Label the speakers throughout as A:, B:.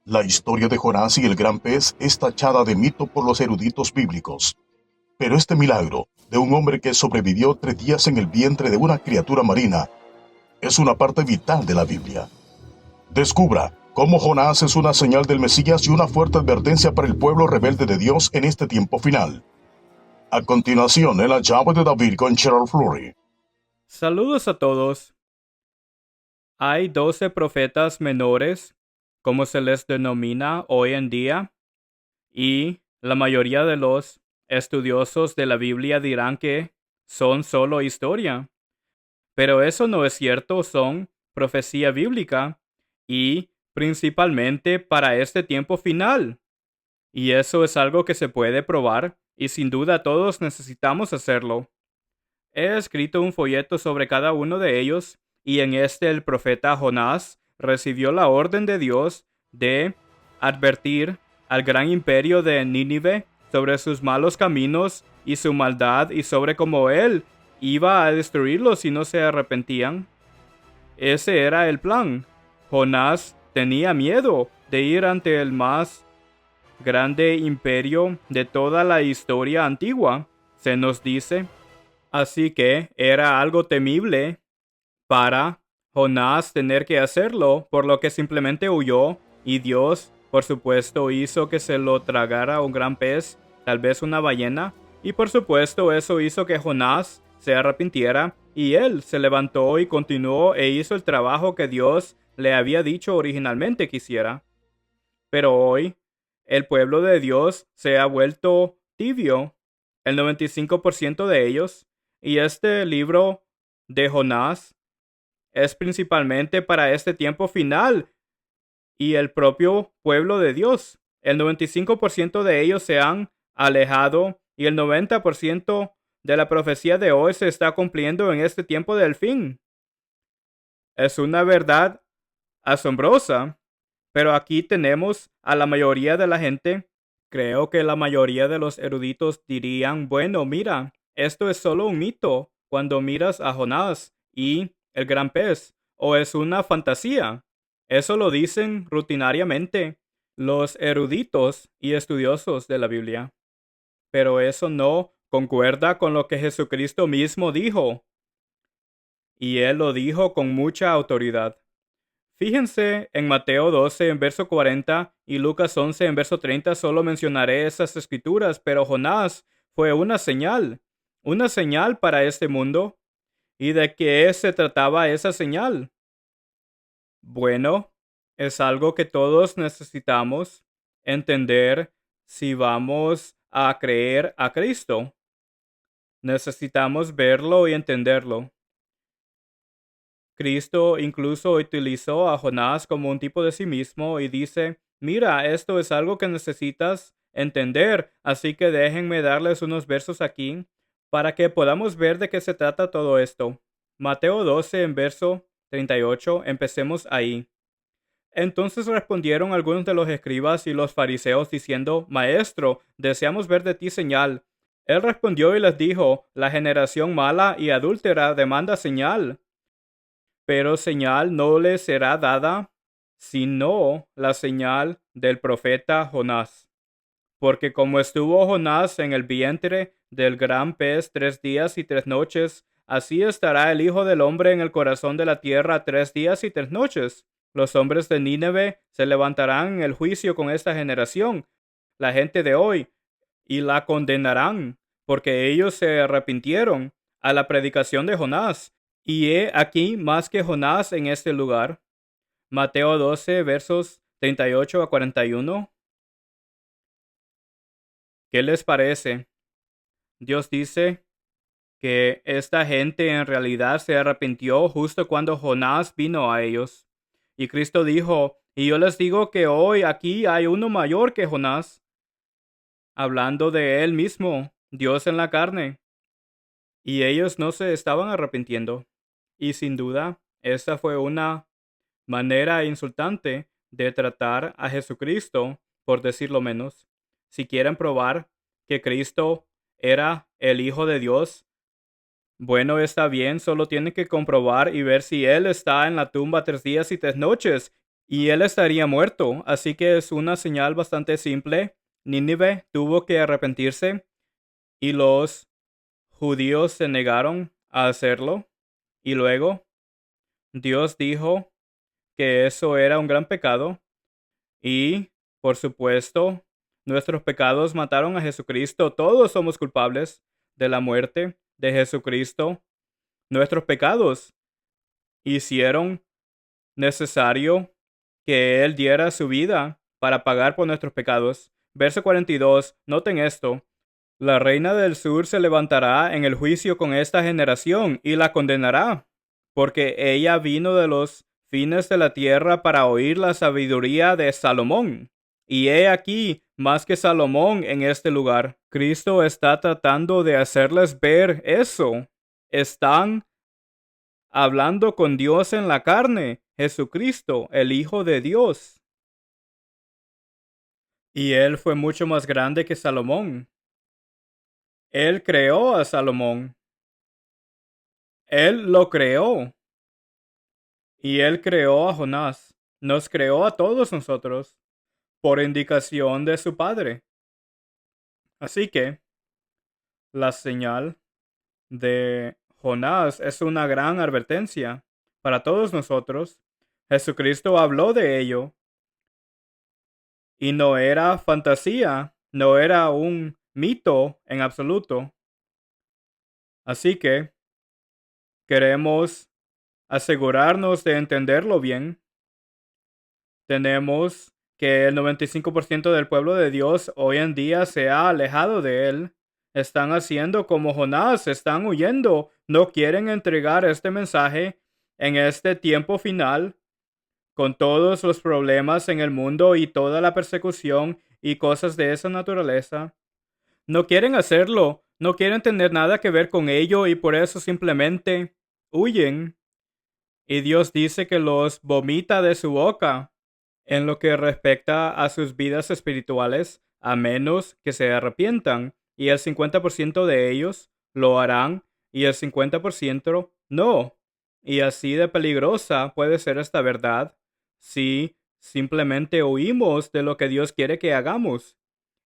A: La historia de Jonás y el gran pez es tachada de mito por los eruditos bíblicos. Pero este milagro, de un hombre que sobrevivió 3 días en el vientre de una criatura marina, es una parte vital de la Biblia. Descubra cómo Jonás es una señal del Mesías y una fuerte advertencia para el pueblo rebelde de Dios en este tiempo final. A continuación, en la llave de David con Gerald Flurry.
B: Saludos a todos. Hay 12 profetas menores, como se les denomina hoy en día, y la mayoría de los estudiosos de la Biblia dirán que son solo historia. Pero eso no es cierto, son profecía bíblica y principalmente para este tiempo final. Y eso es algo que se puede probar y sin duda todos necesitamos hacerlo. He escrito un folleto sobre cada uno de ellos, y en este el profeta Jonás recibió la orden de Dios de advertir al gran imperio de Nínive sobre sus malos caminos y su maldad y sobre cómo él iba a destruirlos si no se arrepentían. Ese era el plan. Jonás tenía miedo de ir ante el más grande imperio de toda la historia antigua, se nos dice. Así que era algo temible para Jonás tener que hacerlo, por lo que simplemente huyó y Dios, por supuesto, hizo que se lo tragara un gran pez, tal vez una ballena, y por supuesto eso hizo que Jonás se arrepintiera y él se levantó y continuó e hizo el trabajo que Dios le había dicho originalmente que hiciera. Pero hoy el pueblo de Dios se ha vuelto tibio, el 95% de ellos, y este libro de Jonás es principalmente para este tiempo final y el propio pueblo de Dios. El 95% de ellos se han alejado y el 90% de la profecía de hoy se está cumpliendo en este tiempo del fin. Es una verdad asombrosa. Pero aquí tenemos a la mayoría de la gente. Creo que la mayoría de los eruditos dirían, bueno, mira, esto es solo un mito cuando miras a Jonás y el gran pez, o es una fantasía. Eso lo dicen rutinariamente los eruditos y estudiosos de la Biblia. Pero eso no concuerda con lo que Jesucristo mismo dijo, y él lo dijo con mucha autoridad. Fíjense en Mateo 12 en verso 40 y Lucas 11 en verso 30, solo mencionaré esas escrituras, pero Jonás fue una señal para este mundo. ¿Y de qué se trataba esa señal? Bueno, es algo que todos necesitamos entender si vamos a creer a Cristo. Necesitamos verlo y entenderlo. Cristo incluso utilizó a Jonás como un tipo de sí mismo y dice, mira, esto es algo que necesitas entender, así que déjenme darles unos versos aquí para que podamos ver de qué se trata todo esto. Mateo 12 en verso 38, empecemos ahí. Entonces respondieron algunos de los escribas y los fariseos diciendo, Maestro, deseamos ver de ti señal. Él respondió y les dijo, la generación mala y adúltera demanda señal, pero señal no le será dada, sino la señal del profeta Jonás. Porque como estuvo Jonás en el vientre del gran pez 3 días y 3 noches, así estará el Hijo del Hombre en el corazón de la tierra 3 días y 3 noches. Los hombres de Nínive se levantarán en el juicio con esta generación, la gente de hoy, y la condenarán, porque ellos se arrepintieron a la predicación de Jonás. Y he aquí más que Jonás en este lugar. Mateo 12, versos 38 a 41. ¿Qué les parece? Dios dice que esta gente en realidad se arrepintió justo cuando Jonás vino a ellos. Y Cristo dijo, y yo les digo que hoy aquí hay uno mayor que Jonás, hablando de él mismo, Dios en la carne. Y ellos no se estaban arrepintiendo. Y sin duda, esta fue una manera insultante de tratar a Jesucristo, por decirlo menos. Si quieren probar que Cristo era el Hijo de Dios, bueno, está bien, solo tienen que comprobar y ver si Él está en la tumba 3 días y 3 noches. y él estaría muerto. Así que es una señal bastante simple. Nínive tuvo que arrepentirse y los judíos se negaron a hacerlo. Y luego Dios dijo que eso era un gran pecado y, por supuesto, nuestros pecados mataron a Jesucristo. Todos somos culpables de la muerte de Jesucristo. Nuestros pecados hicieron necesario que Él diera su vida para pagar por nuestros pecados. Verso 42. Noten esto. La reina del sur se levantará en el juicio con esta generación y la condenará, porque ella vino de los fines de la tierra para oír la sabiduría de Salomón. Y he aquí más que Salomón en este lugar. Cristo está tratando de hacerles ver eso. Están hablando con Dios en la carne, Jesucristo, el Hijo de Dios. Y él fue mucho más grande que Salomón. Él creó a Salomón. Él lo creó. Y él creó a Jonás. Nos creó a todos nosotros por indicación de su Padre. Así que la señal de Jonás es una gran advertencia para todos nosotros. Jesucristo habló de ello y no era fantasía, no era un mito en absoluto. Así que queremos asegurarnos de entenderlo bien. Tenemos que el 95% del pueblo de Dios hoy en día se ha alejado de él. Están haciendo como Jonás, están huyendo, no quieren entregar este mensaje en este tiempo final, con todos los problemas en el mundo y toda la persecución y cosas de esa naturaleza. No quieren hacerlo, no quieren tener nada que ver con ello y por eso simplemente huyen. Y Dios dice que los vomita de su boca en lo que respecta a sus vidas espirituales, a menos que se arrepientan, y el 50% de ellos lo harán y el 50% no. Y así de peligrosa puede ser esta verdad si simplemente oímos de lo que Dios quiere que hagamos.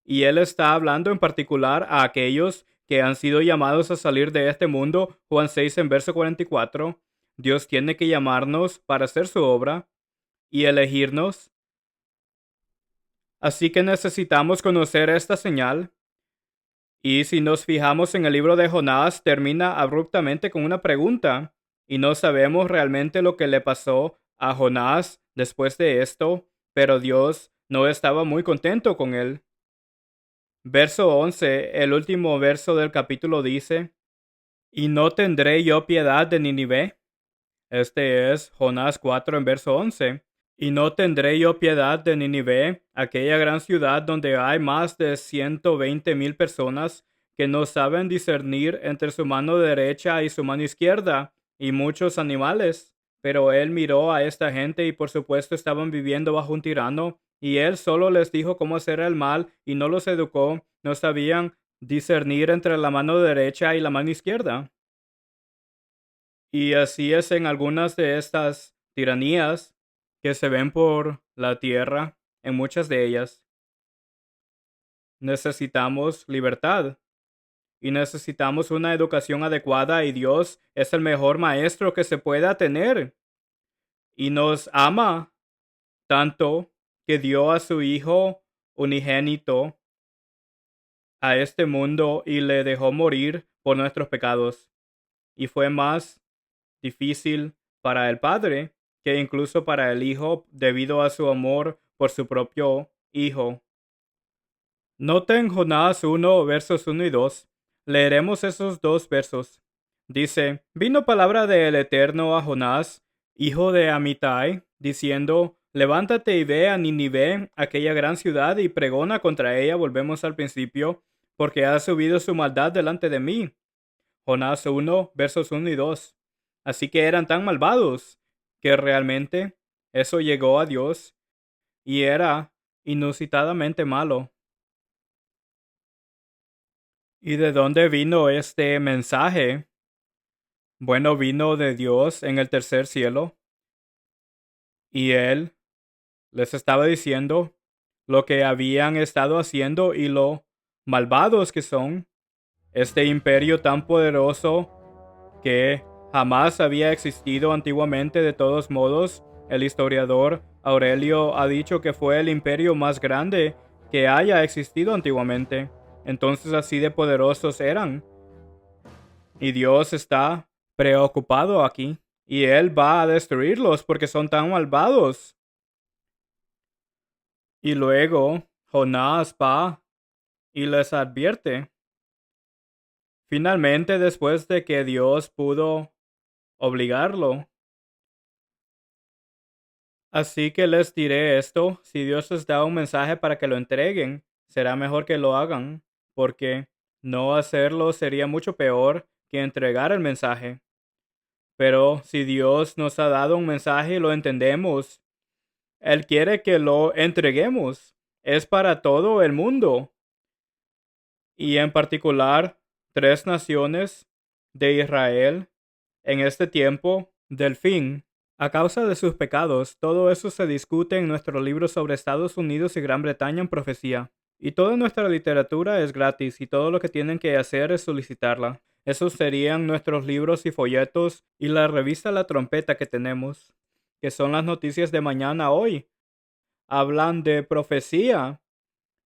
B: Y Él está hablando en particular a aquellos que han sido llamados a salir de este mundo. Juan 6 en verso 44. Dios tiene que llamarnos para hacer su obra y elegirnos. Así que necesitamos conocer esta señal. Y si nos fijamos en el libro de Jonás, termina abruptamente con una pregunta. Y no sabemos realmente lo que le pasó a Jonás después de esto, pero Dios no estaba muy contento con él. Verso 11, el último verso del capítulo dice, ¿y no tendré yo piedad de Nínive? Este es Jonás 4 en verso 11. ¿Y no tendré yo piedad de Nínive, aquella gran ciudad donde hay más de 120,000 personas que no saben discernir entre su mano derecha y su mano izquierda, y muchos animales? Pero él miró a esta gente y por supuesto estaban viviendo bajo un tirano, y él solo les dijo cómo hacer el mal y no los educó, no sabían discernir entre la mano derecha y la mano izquierda. Y así es en algunas de estas tiranías que se ven por la tierra, en muchas de ellas. Necesitamos libertad y necesitamos una educación adecuada y Dios es el mejor maestro que se pueda tener y nos ama tanto que dio a su Hijo unigénito a este mundo y le dejó morir por nuestros pecados. Y fue más difícil para el Padre que incluso para el Hijo debido a su amor por su propio Hijo. Noten Jonás 1, versos 1 y 2. Leeremos esos dos versos. Dice, vino palabra del Eterno a Jonás, hijo de Amitai, diciendo, levántate y ve a Nínive, aquella gran ciudad, y pregona contra ella. Volvemos al principio, porque ha subido su maldad delante de mí. Jonás 1, versos 1 y 2. Así que eran tan malvados que realmente eso llegó a Dios y era inusitadamente malo. ¿Y de dónde vino este mensaje? Bueno, vino de Dios en el tercer cielo y Él les estaba diciendo lo que habían estado haciendo y lo malvados que son. Este imperio tan poderoso que jamás había existido antiguamente. De todos modos, el historiador Aurelio ha dicho que fue el imperio más grande que haya existido antiguamente. Entonces así de poderosos eran. Y Dios está preocupado aquí. Y Él va a destruirlos porque son tan malvados. Y luego Jonás va y les advierte. Finalmente, después de que Dios pudo obligarlo. Así que les diré esto, si Dios les da un mensaje para que lo entreguen, será mejor que lo hagan, porque no hacerlo sería mucho peor que entregar el mensaje. Pero si Dios nos ha dado un mensaje y lo entendemos, Él quiere que lo entreguemos. Es para todo el mundo. Y en particular, 3 naciones de Israel en este tiempo del fin. A causa de sus pecados, todo eso se discute en nuestro libro sobre Estados Unidos y Gran Bretaña en profecía. Y toda nuestra literatura es gratis y todo lo que tienen que hacer es solicitarla. Esos serían nuestros libros y folletos y la revista La Trompeta que tenemos, que son las noticias de mañana hoy. Hablan de profecía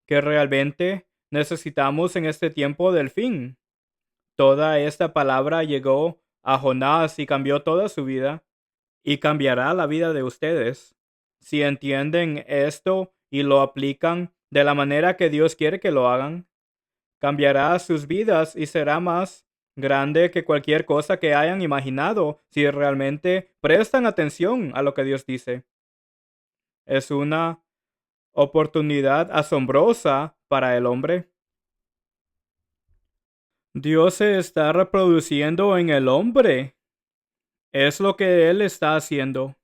B: que realmente necesitamos en este tiempo del fin. Toda esta palabra llegó a Jonás y cambió toda su vida. Y cambiará la vida de ustedes. Si entienden esto y lo aplican de la manera que Dios quiere que lo hagan, cambiará sus vidas y será más grande que cualquier cosa que hayan imaginado si realmente prestan atención a lo que Dios dice. Es una oportunidad asombrosa para el hombre. Dios se está reproduciendo en el hombre. Es lo que Él está haciendo.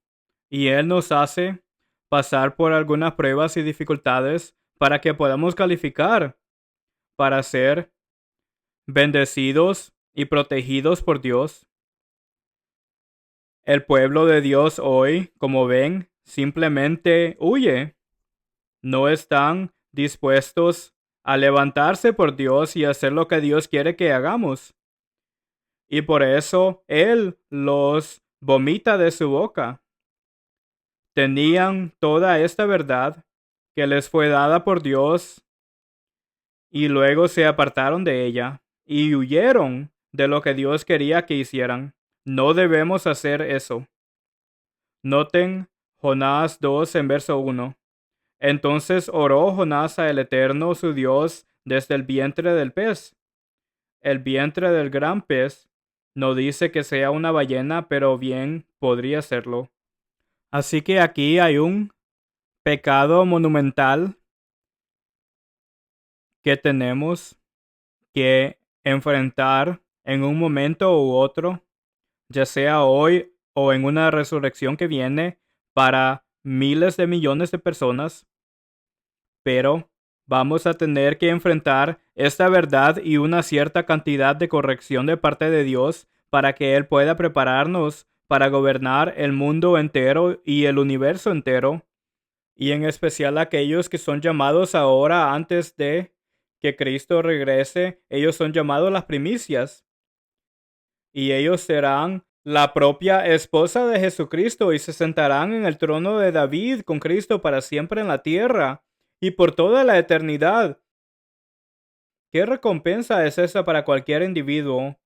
B: Y Él nos hace pasar por algunas pruebas y dificultades para que podamos calificar para ser bendecidos y protegidos por Dios. El pueblo de Dios hoy, como ven, simplemente huye. No están dispuestos a levantarse por Dios y hacer lo que Dios quiere que hagamos. Y por eso Él los vomita de su boca. Tenían toda esta verdad que les fue dada por Dios y luego se apartaron de ella y huyeron de lo que Dios quería que hicieran. No debemos hacer eso. Noten Jonás 2 en verso 1. Entonces oró Jonás al Eterno su Dios desde el vientre del pez. El vientre del gran pez no dice que sea una ballena, pero bien podría serlo. Así que aquí hay un pecado monumental que tenemos que enfrentar en un momento u otro, ya sea hoy o en una resurrección que viene para miles de millones de personas, pero vamos a tener que enfrentar esta verdad y una cierta cantidad de corrección de parte de Dios para que Él pueda prepararnos para gobernar el mundo entero y el universo entero, y en especial aquellos que son llamados ahora antes de que Cristo regrese. Ellos son llamados las primicias y ellos serán la propia esposa de Jesucristo y se sentarán en el trono de David con Cristo para siempre en la tierra y por toda la eternidad. ¿Qué recompensa es esa para cualquier individuo?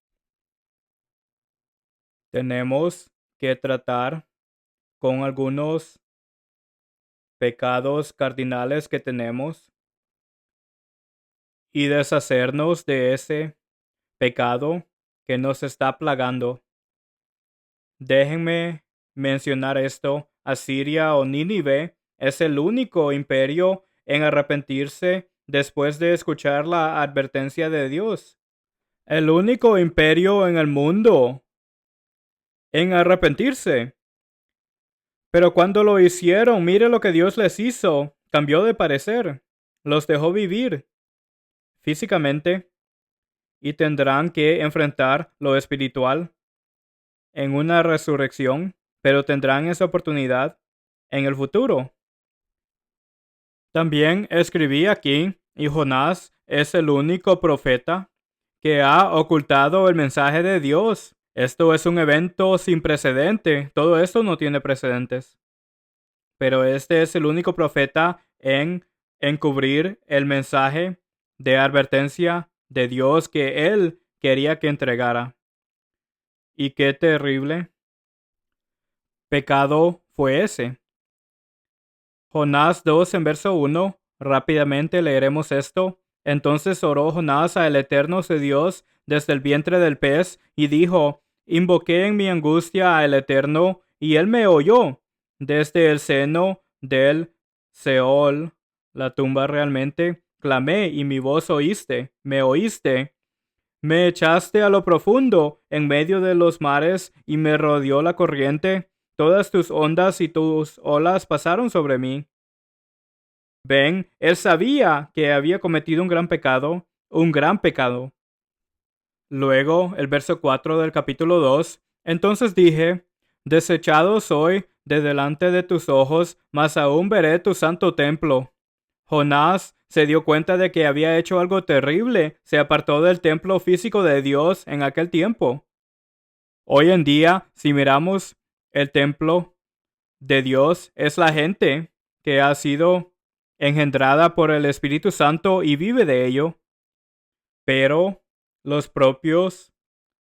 B: Tenemos que tratar con algunos pecados cardinales que tenemos y deshacernos de ese pecado que nos está plagando. Déjenme mencionar esto. Asiria o Nínive es el único imperio en arrepentirse después de escuchar la advertencia de Dios. El único imperio en el mundo en arrepentirse. Pero cuando lo hicieron, mire lo que Dios les hizo. Cambió de parecer. Los dejó vivir físicamente y tendrán que enfrentar lo espiritual en una resurrección, pero tendrán esa oportunidad en el futuro. También escribí aquí, y Jonás es el único profeta que ha ocultado el mensaje de Dios. Esto es un evento sin precedente. Todo esto no tiene precedentes. Pero este es el único profeta en encubrir el mensaje de advertencia de Dios que él quería que entregara. Y qué terrible pecado fue ese. Jonás 2 en verso 1, rápidamente leeremos esto. Entonces oró Jonás al Eterno su Dios desde el vientre del pez y dijo, invoqué en mi angustia al Eterno y él me oyó desde el seno del Seol, la tumba realmente. Clamé y mi voz oíste, me oíste. Me echaste a lo profundo en medio de los mares y me rodeó la corriente. Todas tus ondas y tus olas pasaron sobre mí. Ven, él sabía que había cometido un gran pecado, un gran pecado. Luego, el verso 4 del capítulo 2, entonces dije, desechado soy de delante de tus ojos, mas aún veré tu santo templo. Jonás se dio cuenta de que había hecho algo terrible, se apartó del templo físico de Dios en aquel tiempo. Hoy en día, si miramos el templo de Dios, es la gente que ha sido engendrada por el Espíritu Santo y vive de ello. Pero los propios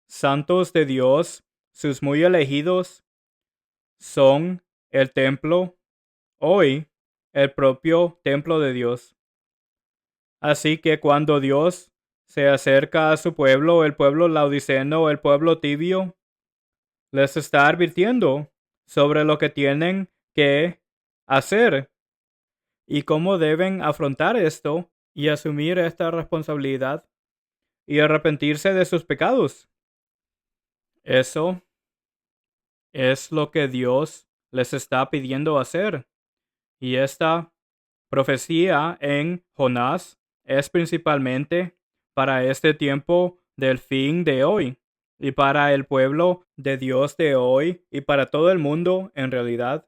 B: santos de Dios, sus muy elegidos, son el templo, hoy, el propio templo de Dios. Así que cuando Dios se acerca a su pueblo, el pueblo laodiceno, el pueblo tibio, les está advirtiendo sobre lo que tienen que hacer y cómo deben afrontar esto y asumir esta responsabilidad y arrepentirse de sus pecados. Eso es lo que Dios les está pidiendo hacer. Y esta profecía en Jonás es principalmente para este tiempo del fin de hoy y para el pueblo de Dios de hoy y para todo el mundo en realidad.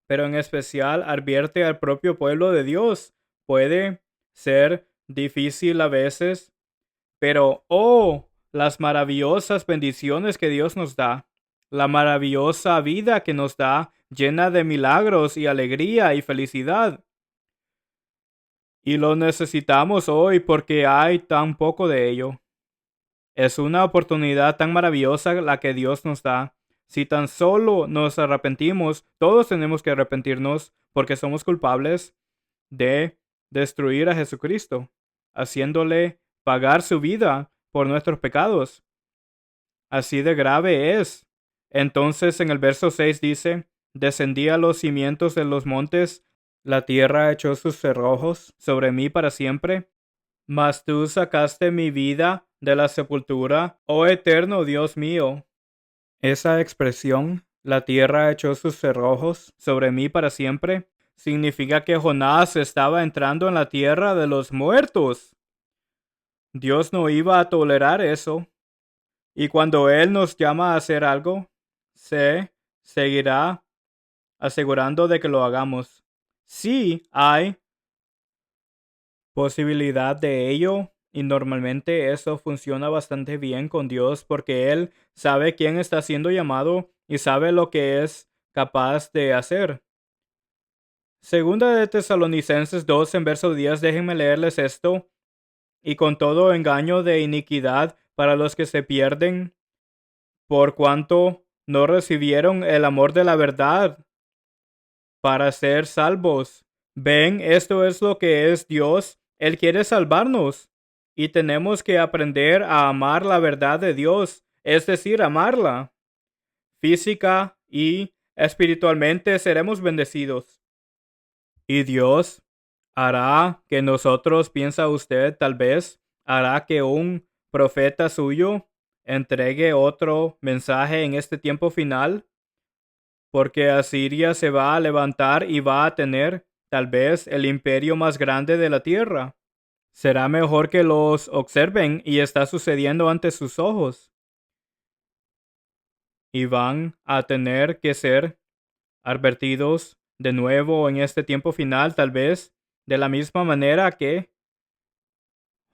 B: Pero en especial advierte al propio pueblo de Dios. Puede ser difícil a veces, pero oh, las maravillosas bendiciones que Dios nos da, la maravillosa vida que nos da, llena de milagros y alegría y felicidad. Y lo necesitamos hoy porque hay tan poco de ello. Es una oportunidad tan maravillosa la que Dios nos da. Si tan solo nos arrepentimos, todos tenemos que arrepentirnos porque somos culpables de destruir a Jesucristo, haciéndole pagar su vida por nuestros pecados. Así de grave es. Entonces en el verso 6 dice, descendí a los cimientos de los montes, la tierra echó sus cerrojos sobre mí para siempre. Mas tú sacaste mi vida de la sepultura, oh eterno Dios mío. Esa expresión, la tierra echó sus cerrojos sobre mí para siempre, significa que Jonás estaba entrando en la tierra de los muertos. Dios no iba a tolerar eso. Y cuando Él nos llama a hacer algo, se seguirá asegurando de que lo hagamos. Sí hay posibilidad de ello y normalmente eso funciona bastante bien con Dios porque Él sabe quién está siendo llamado y sabe lo que es capaz de hacer. Segunda de Tesalonicenses 2 en verso 10, déjenme leerles esto. Y con todo engaño de iniquidad para los que se pierden, por cuanto no recibieron el amor de la verdad para ser salvos. Ven, esto es lo que es Dios. Él quiere salvarnos y tenemos que aprender a amar la verdad de Dios, es decir, amarla. Física y espiritualmente seremos bendecidos. Y Dios hará que nosotros, piensa usted, tal vez hará que un profeta suyo entregue otro mensaje en este tiempo final, porque Asiria se va a levantar y va a tener tal vez el imperio más grande de la tierra. Será mejor que los observen y está sucediendo ante sus ojos. Y van a tener que ser advertidos de nuevo en este tiempo final, tal vez, de la misma manera que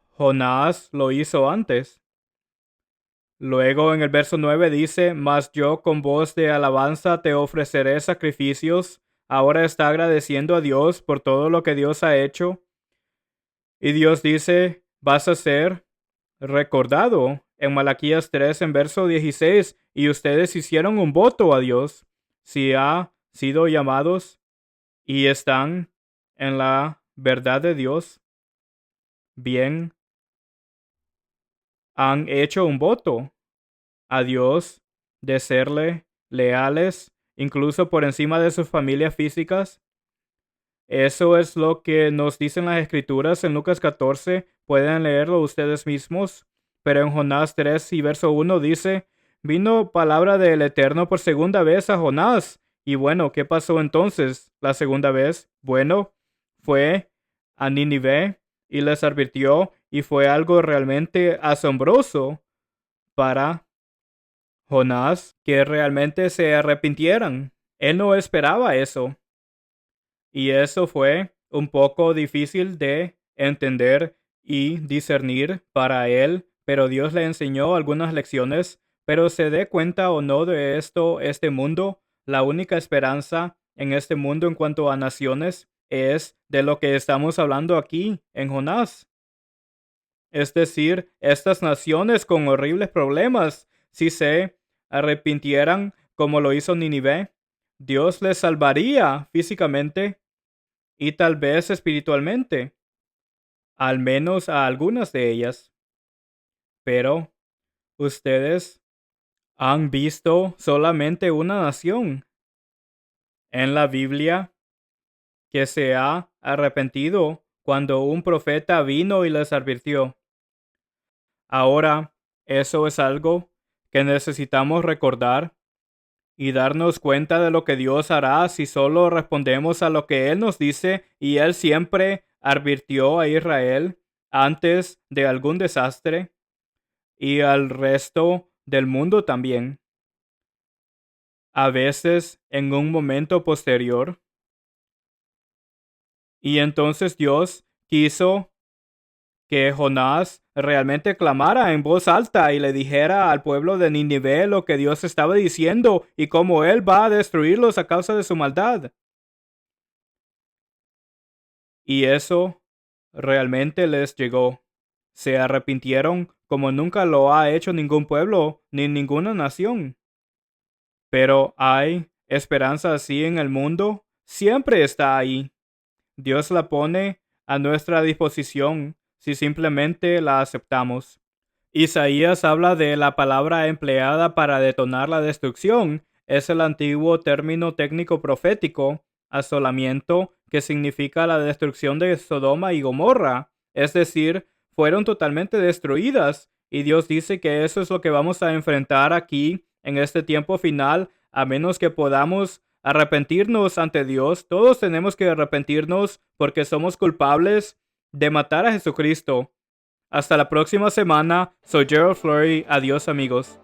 B: Jonás lo hizo antes. Luego en el verso 9 dice, mas yo con voz de alabanza te ofreceré sacrificios. Ahora está agradeciendo a Dios por todo lo que Dios ha hecho. Y Dios dice, vas a ser recordado en Malaquías 3 en verso 16. Y ustedes hicieron un voto a Dios. Si ha sido llamados y están en la verdad de Dios, bien, han hecho un voto a Dios de serle leales, incluso por encima de sus familias físicas. Eso es lo que nos dicen las escrituras en Lucas 14. Pueden leerlo ustedes mismos. Pero en Jonás 3 y verso 1 dice, vino palabra del Eterno por segunda vez a Jonás. Y bueno, ¿qué pasó entonces la segunda vez? Bueno, fue a Nínive y les advirtió y fue algo realmente asombroso para Jonás que realmente se arrepintieran. Él no esperaba eso. Y eso fue un poco difícil de entender y discernir para él, pero Dios le enseñó algunas lecciones. Pero se dé cuenta o no de esto, este mundo, la única esperanza en este mundo en cuanto a naciones es de lo que estamos hablando aquí en Jonás. Es decir, estas naciones con horribles problemas, si se arrepintieran como lo hizo Nínive, Dios les salvaría físicamente y tal vez espiritualmente, al menos a algunas de ellas. Pero ustedes han visto solamente una nación en la Biblia que se ha arrepentido cuando un profeta vino y les advirtió. Ahora, eso es algo que necesitamos recordar y darnos cuenta de lo que Dios hará si solo respondemos a lo que Él nos dice, y Él siempre advirtió a Israel antes de algún desastre y al resto del mundo también. A veces en un momento posterior. Y entonces Dios quiso que Jonás realmente clamara en voz alta y le dijera al pueblo de Nínive lo que Dios estaba diciendo y cómo él va a destruirlos a causa de su maldad. Y eso realmente les llegó. Se arrepintieron como nunca lo ha hecho ningún pueblo ni ninguna nación. Pero hay esperanza así en el mundo. Siempre está ahí. Dios la pone a nuestra disposición si simplemente la aceptamos. Isaías habla de la palabra empleada para detonar la destrucción. Es el antiguo término técnico profético, asolamiento, que significa la destrucción de Sodoma y Gomorra. Es decir, fueron totalmente destruidas. Y Dios dice que eso es lo que vamos a enfrentar aquí en este tiempo final, a menos que podamos arrepentirnos ante Dios. Todos tenemos que arrepentirnos porque somos culpables de matar a Jesucristo. Hasta la próxima semana. Soy Gerald Flurry. Adiós, amigos.